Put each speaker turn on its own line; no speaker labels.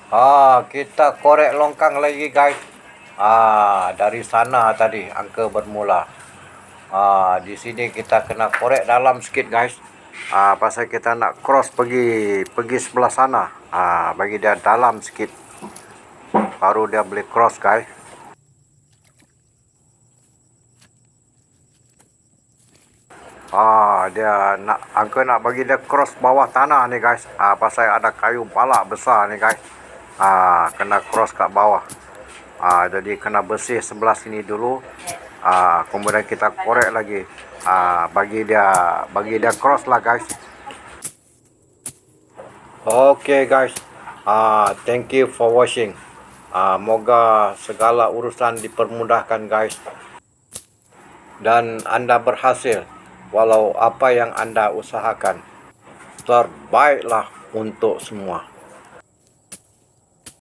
Kita korek longkang lagi guys. Dari sana tadi angka bermula. Di sini kita kena korek dalam sikit guys. Pasal kita nak cross pergi sebelah sana. Bagi dia dalam sikit. Baru dia boleh cross guys. Angka nak bagi dia cross bawah tanah ni guys. Pasal ada kayu balak besar ni guys. Kena cross kat bawah. Jadi kena bersih sebelah sini dulu. Kemudian kita korek lagi. Bagi dia cross lah guys. Okay guys. Thank you for watching. Moga segala urusan dipermudahkan guys. Dan anda berhasil. Walau apa yang anda usahakan, terbaiklah untuk semua.